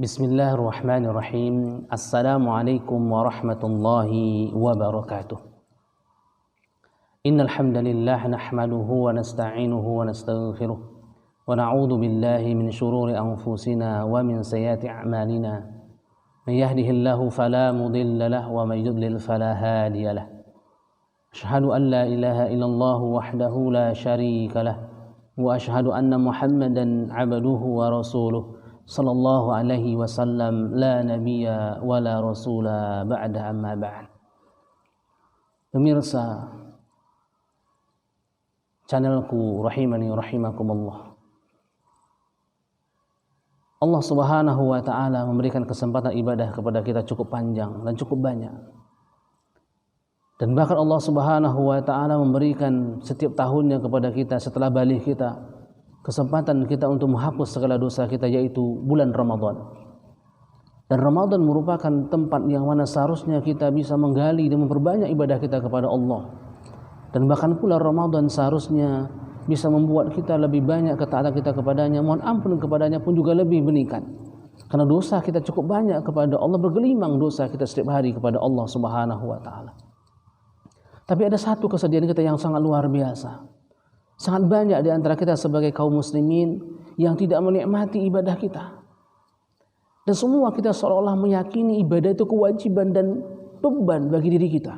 Bismillahirrahmanirrahim. Assalamualaikum warahmatullahi wabarakatuh. Innal hamdalillah nahmaduhu wa nasta'inuhu wa nastaghfiruh wa na'udzu billahi min shururi anfusina wa min sayyiati a'malina. May yahdihillahu fala mudilla lahu wa may yudlil fala hadiya lahu. Asyhadu an la ilaha illallah wahdahu la syarika lahu wa asyhadu anna Muhammadan 'abduhu wa rasuluh. Sallallahu alaihi wasallam, la nabiyya wa la rasula ba'da, amma ba'd. Pemirsa channelku rahimani rahimakumullah, Allah subhanahu wa ta'ala memberikan kesempatan ibadah kepada kita cukup panjang dan cukup banyak. Dan bahkan Allah subhanahu wa ta'ala memberikan setiap tahunnya kepada kita setelah balik kita kesempatan kita untuk menghapus segala dosa kita, yaitu bulan Ramadan. Dan Ramadan merupakan tempat yang mana seharusnya kita bisa menggali dan memperbanyak ibadah kita kepada Allah. Dan bahkan pula Ramadan seharusnya bisa membuat kita lebih banyak ketaatan kita kepadanya, mohon ampun kepadanya pun juga lebih meningkat. Karena dosa kita cukup banyak kepada Allah, bergelimang dosa kita setiap hari kepada Allah subhanahu wa ta'ala. Tapi ada satu kesedihan kita yang sangat luar biasa. Sangat banyak di antara kita sebagai kaum muslimin yang tidak menikmati ibadah kita. Dan semua kita seolah-olah meyakini ibadah itu kewajiban dan beban bagi diri kita.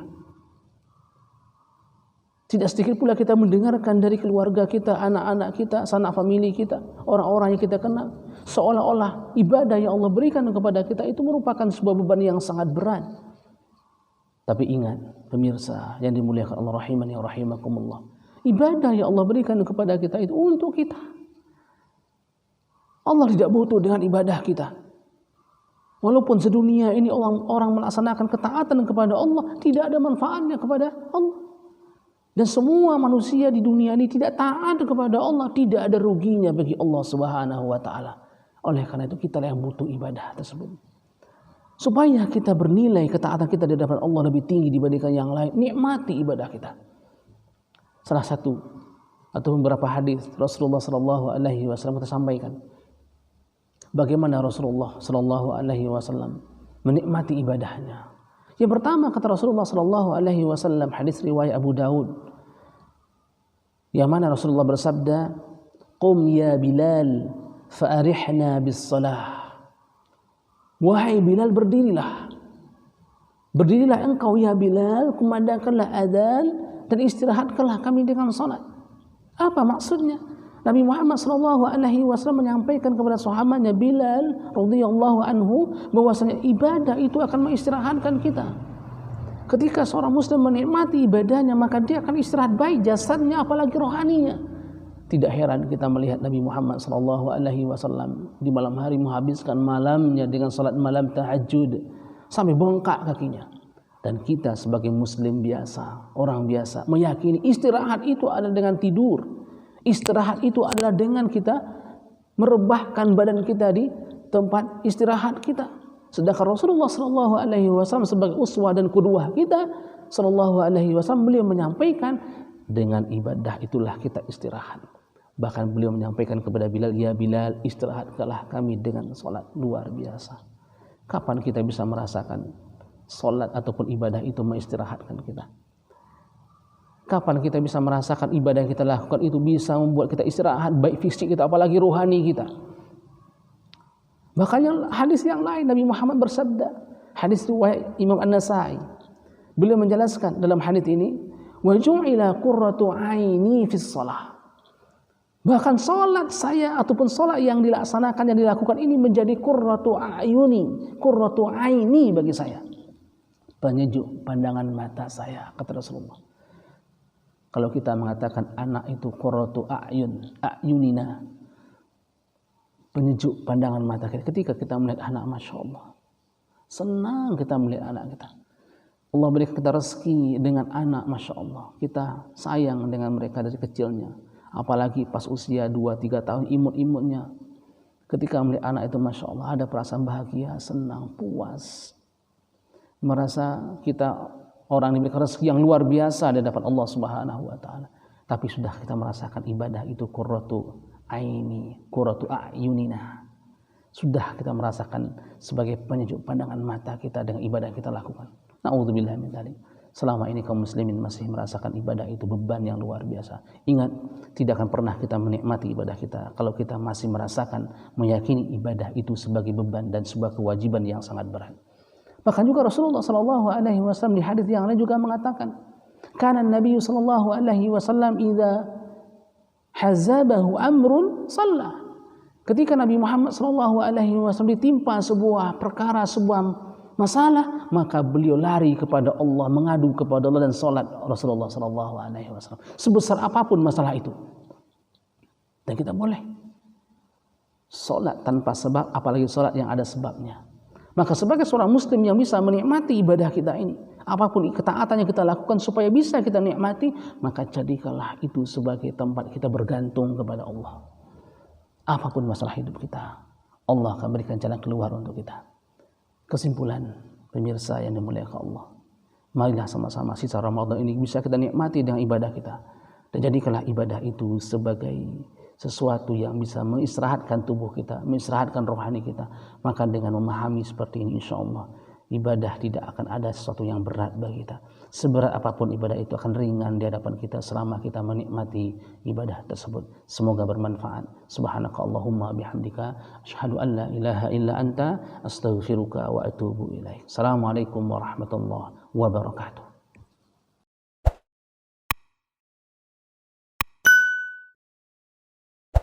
Tidak sedikit pula kita mendengarkan dari keluarga kita, anak-anak kita, sanak famili kita, orang-orang yang kita kenal, seolah-olah ibadah yang Allah berikan kepada kita itu merupakan sebuah beban yang sangat berat. Tapi ingat, pemirsa yang dimuliakan Allah rahimani wa rahimakumullah, ibadah yang Allah berikan kepada kita itu untuk kita. Allah tidak butuh dengan ibadah kita. Walaupun sedunia ini orang melaksanakan ketaatan kepada Allah, tidak ada manfaatnya kepada Allah. Dan semua manusia di dunia ini tidak taat kepada Allah, tidak ada ruginya bagi Allah subhanahu wa ta'ala. Oleh karena itu kita yang butuh ibadah tersebut. Supaya kita bernilai ketaatan kita di hadapan Allah lebih tinggi dibandingkan yang lain, nikmati ibadah kita. Salah satu atau beberapa hadis Rasulullah sallallahu alaihi wasallam kita sampaikan bagaimana Rasulullah sallallahu alaihi wasallam menikmati ibadahnya. Yang pertama kata Rasulullah sallallahu alaihi wasallam, hadis riwayat Abu Daud, yang mana Rasulullah bersabda, "Qum ya Bilal fa'arihna bis-salah." Wahai Bilal, berdirilah. Berdirilah engkau ya Bilal, kumandangkanlah adzan dan istirahatkanlah kami dengan salat. Apa maksudnya? Nabi Muhammad SAW menyampaikan kepada sahabatnya Bilal radhiyallahu anhu bahwasanya ibadah itu akan mengistirahatkan kita. Ketika seorang muslim menikmati ibadahnya, maka dia akan istirahat baik jasadnya apalagi rohaninya. Tidak heran kita melihat Nabi Muhammad SAW di malam hari menghabiskan malamnya dengan salat malam tahajud sampai bengkak kakinya. Dan kita sebagai muslim biasa, orang biasa, meyakini istirahat itu adalah dengan tidur. Istirahat itu adalah dengan kita merebahkan badan kita di tempat istirahat kita. Sedangkan Rasulullah SAW sebagai uswah dan qudwah kita SAW, beliau menyampaikan dengan ibadah itulah kita istirahat. Bahkan beliau menyampaikan kepada Bilal, ya Bilal, istirahatkanlah kami dengan salat. Luar biasa. Kapan kita bisa merasakan salat ataupun ibadah itu mengistirahatkan kita? Kapan kita bisa merasakan ibadah yang kita lakukan itu bisa membuat kita istirahat, baik fisik kita apalagi rohani kita? Bahkan hadis yang lain Nabi Muhammad bersabda, hadis riwayat Imam An-Nasa'i, beliau menjelaskan dalam hadis ini, wa ju'ila qurratu aini fis shalah. Bahkan salat saya ataupun salat yang dilaksanakan, yang dilakukan ini menjadi qurratu ayuni, qurratu aini bagi saya, penyejuk pandangan mata saya, kata Rasulullah. Kalau kita mengatakan anak itu qurratu ayunina, penyejuk pandangan mata kita, ketika kita melihat anak, Masya Allah, senang kita melihat anak kita. Allah berikan kita rezeki dengan anak, Masya Allah, kita sayang dengan mereka dari kecilnya. Apalagi pas usia 2-3 tahun, imut-imutnya, ketika melihat anak itu, Masya Allah, ada perasaan bahagia, senang, puas, merasa kita orang yang diberikan rezeki yang luar biasa di hadapan Allah Subhanahu wa taala. Tapi sudah kita merasakan ibadah itu qurratu aini, qurratu ayunina. sudah kita merasakan sebagai penyejuk pandangan mata kita dengan ibadah yang kita lakukan. Na'udzubillah min dzalik. Selama ini kaum muslimin masih merasakan ibadah itu beban yang luar biasa. Ingat, tidak akan pernah kita menikmati ibadah kita kalau kita masih merasakan, meyakini ibadah itu sebagai beban dan sebuah kewajiban yang sangat berat. Bahkan juga Rasulullah SAW di hadis yang lain juga mengatakan, kana Nabi SAW idza hazabahu amrun shalla. Ketika Nabi Muhammad SAW ditimpa sebuah perkara, sebuah masalah, maka beliau lari kepada Allah, mengadu kepada Allah dan salat Rasulullah SAW. Sebesar apapun masalah itu. Dan kita boleh salat tanpa sebab, apalagi salat yang ada sebabnya. Maka sebagai seorang muslim yang bisa menikmati ibadah kita ini, apapun ketaatan yang kita lakukan supaya bisa kita nikmati, maka jadikanlah itu sebagai tempat kita bergantung kepada Allah. Apapun masalah hidup kita, Allah akan berikan jalan keluar untuk kita. Kesimpulan, pemirsa yang dimuliakan Allah, marilah sama-sama sisa Ramadan ini bisa kita nikmati dengan ibadah kita, dan jadikanlah ibadah itu sebagai sesuatu yang bisa mengistirahatkan tubuh kita, mengistirahatkan rohani kita. Maka dengan memahami seperti ini, insya Allah ibadah tidak akan ada sesuatu yang berat bagi kita. Seberat apapun ibadah itu akan ringan di hadapan kita selama kita menikmati ibadah tersebut. Semoga bermanfaat. Subhanaka Allahumma bihamdika asyhadu an la ilaha illa anta astaghfiruka wa atubu ilaik. Assalamualaikum warahmatullahi wabarakatuh.